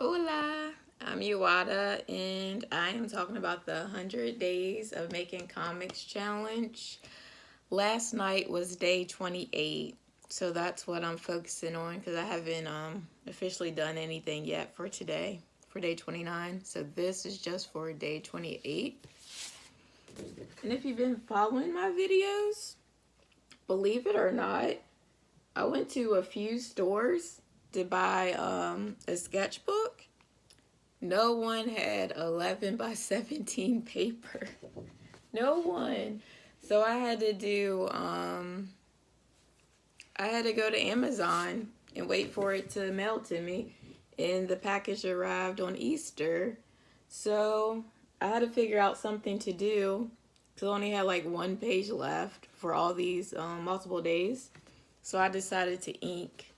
Hola, I'm Yuwada, and I am talking about the 100 Days of Making Comics Challenge. Last night was day 28, so that's what I'm focusing on because I haven't officially done anything yet for today, for day 29. So this is just for day 28. And if you've been following my videos, believe it or not, I went to a few stores to buy a sketchbook. No one had 11 by 17 paper. No one. So I had to go to Amazon and wait for it to mail to me. And the package arrived on Easter. So I had to figure out something to do because I only had like one page left for all these multiple days. So I decided to ink,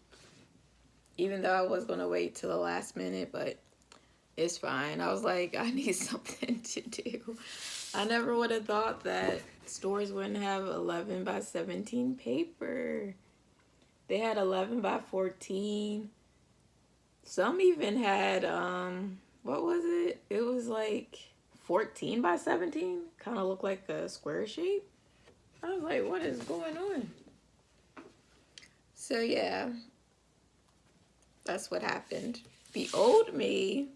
even though I was going to wait till the last minute, but it's fine. I was like, I need something to do. I never would have thought that stores wouldn't have 11 by 17 paper. They had 11 by 14. Some even had, what was it? It was like 14 by 17. Kind of looked like a square shape. I was like, what is going on? So yeah, that's what happened. The old me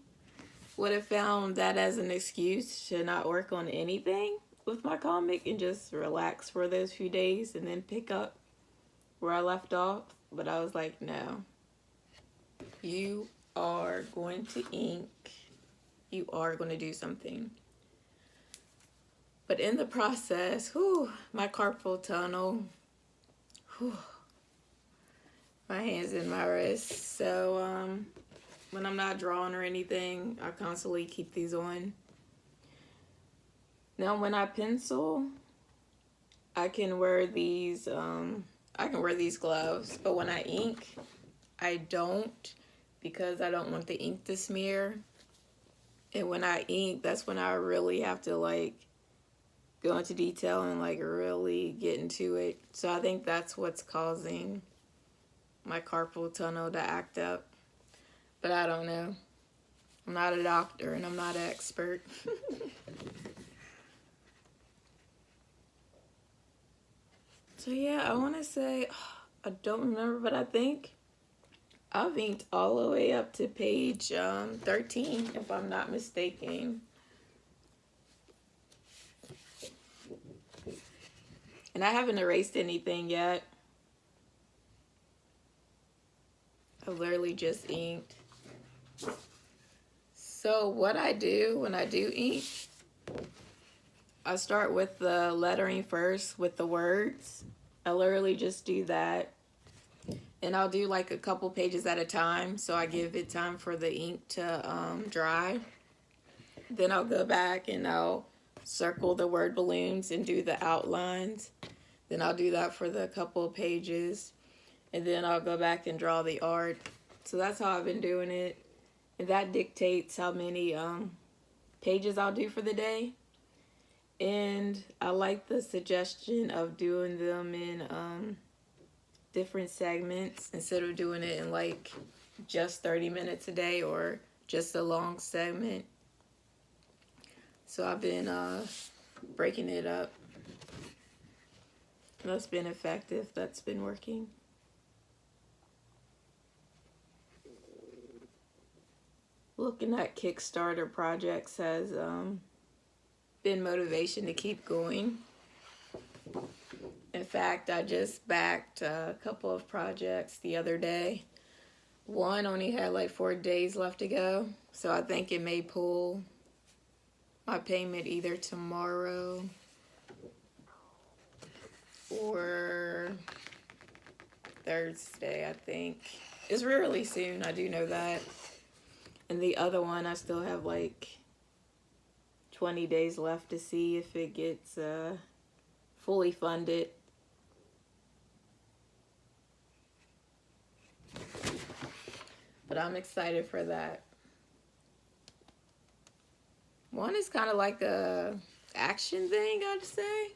would have found that as an excuse to not work on anything with my comic and just relax for those few days and then pick up where I left off. But I was like, no, you are going to ink. You are going to do something. But in the process, my carpal tunnel, my hands and my wrists. So when I'm not drawing or anything, I constantly keep these on. Now when I pencil, I can wear these gloves, but when I ink, I don't, because I don't want the ink to smear. And when I ink, that's when I really have to like go into detail and like really get into it. So I think that's what's causing my carpal tunnel to act up. But I don't know. I'm not a doctor and I'm not an expert. So yeah, I want to say, I don't remember, but I think I've inked all the way up to page 13, if I'm not mistaken. And I haven't erased anything yet. I literally just inked. So what I do when I do ink, I start with the lettering first with the words. I literally just do that. And I'll do like a couple pages at a time, so I give it time for the ink to dry. Then I'll go back and I'll circle the word balloons and do the outlines. Then I'll do that for the couple of pages. And then I'll go back and draw the art. So that's how I've been doing it. And that dictates how many pages I'll do for the day. And I like the suggestion of doing them in different segments instead of doing it in like just 30 minutes a day or just a long segment. So I've been breaking it up. That's been effective. That's been working. Looking at Kickstarter projects has been motivation to keep going. In fact, I just backed a couple of projects the other day. One only had like 4 days left to go, so I think it may pull my payment either tomorrow or Thursday, I think. It's really soon, I do know that. And the other one, I still have like 20 days left to see if it gets fully funded. But I'm excited for that. One is kind of like a action thing, I'd say.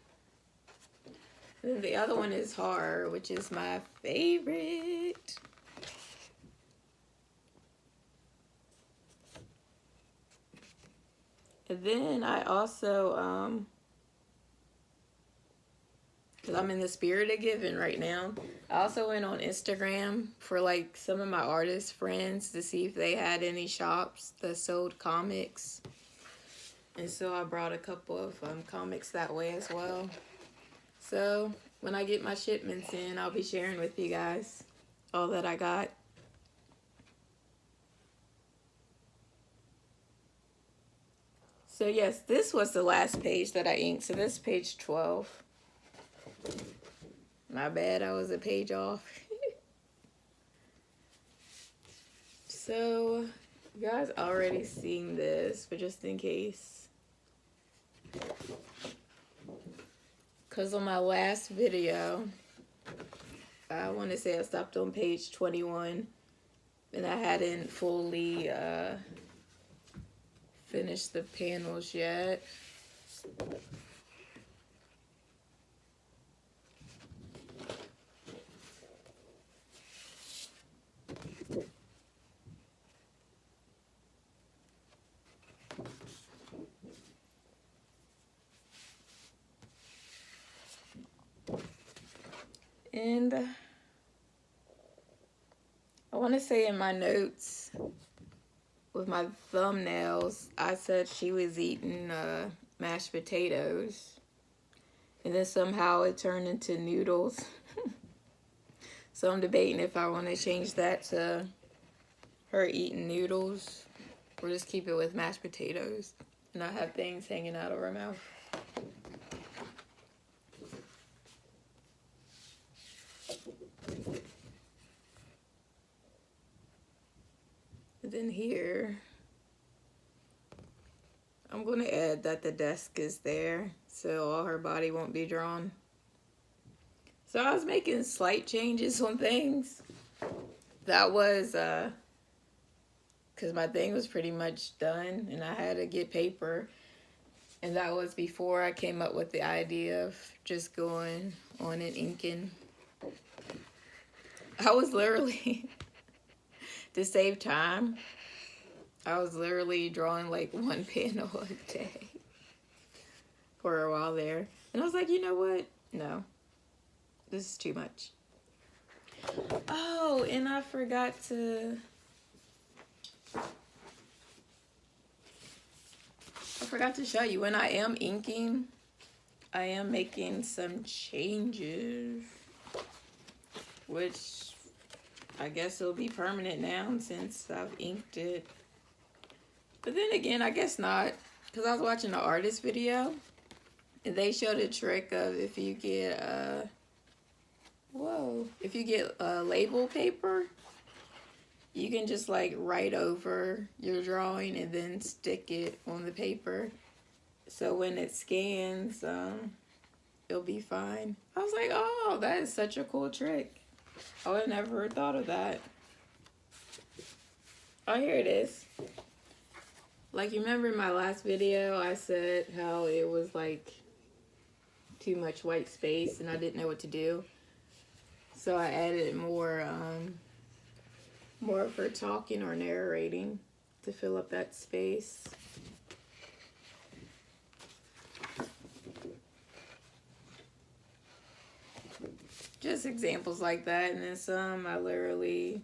And the other one is horror, which is my favorite. And then I also, because I'm in the spirit of giving right now, I also went on Instagram for like some of my artist friends to see if they had any shops that sold comics. And so I brought a couple of comics that way as well. So when I get my shipments in, I'll be sharing with you guys all that I got. So yes, this was the last page that I inked. So this is page 12. My bad, I was a page off. So you guys already seen this, but just in case. Because on my last video, I want to say I stopped on page 21. And I hadn't fully finished the panels yet. And I want to say in my notes with my thumbnails, I said she was eating mashed potatoes. And then somehow it turned into noodles. So I'm debating if I want to change that to her eating noodles or just keep it with mashed potatoes and not have things hanging out of her mouth. And then here, I'm going to add that the desk is there so all her body won't be drawn. So I was making slight changes on things. That was because my thing was pretty much done and I had to get paper. And that was before I came up with the idea of just going on and inking. I was literally, to save time, I was literally drawing like one panel a day for a while there. And I was like, you know what? No, this is too much. Oh, and I forgot to show you when I am inking, I am making some changes, which I guess it'll be permanent now since I've inked it. But then again, I guess not, because I was watching an artist video and they showed a trick of if you get label paper, you can just like write over your drawing and then stick it on the paper. So when it scans, it'll be fine. I was like, oh, that is such a cool trick. I would have never thought of that. Oh, here it is. Like, you remember in my last video, I said how it was like too much white space and I didn't know what to do. So I added more for talking or narrating to fill up that space. Just examples like that. And then some I literally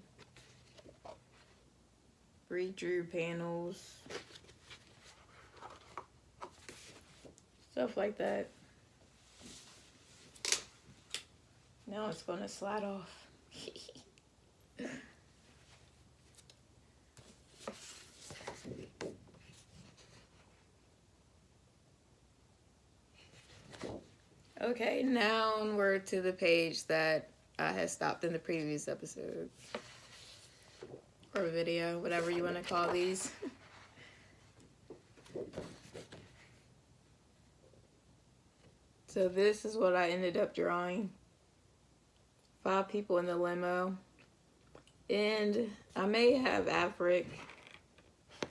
redrew panels. Stuff like that. Now it's going to slide off. Okay, now onward to the page that I had stopped in the previous episode. Or video, whatever you want to call these. So this is what I ended up drawing. 5 people in the limo. And I may have Afric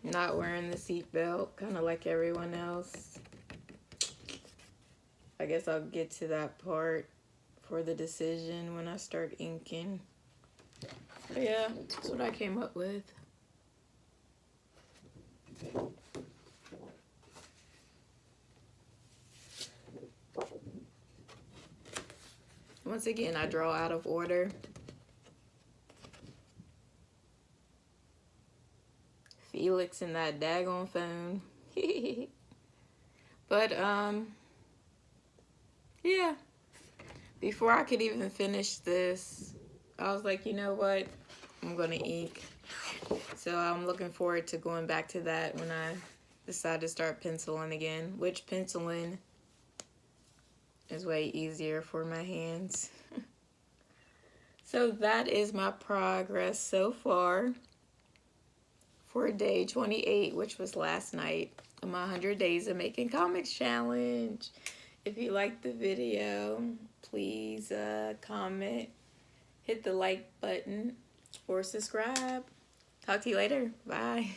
not wearing the seatbelt, kind of like everyone else. I guess I'll get to that part for the decision when I start inking. But yeah, that's what I came up with. Once again, I draw out of order. Felix and that daggone phone. But, yeah. Before I could even finish this, I was like, you know what? I'm going to ink. So I'm looking forward to going back to that when I decide to start penciling again. Which penciling is way easier for my hands. So that is my progress so far for day 28, which was last night, of my 100 Days of Making Comics Challenge. If you liked the video, please comment, hit the like button, or subscribe. Talk to you later. Bye.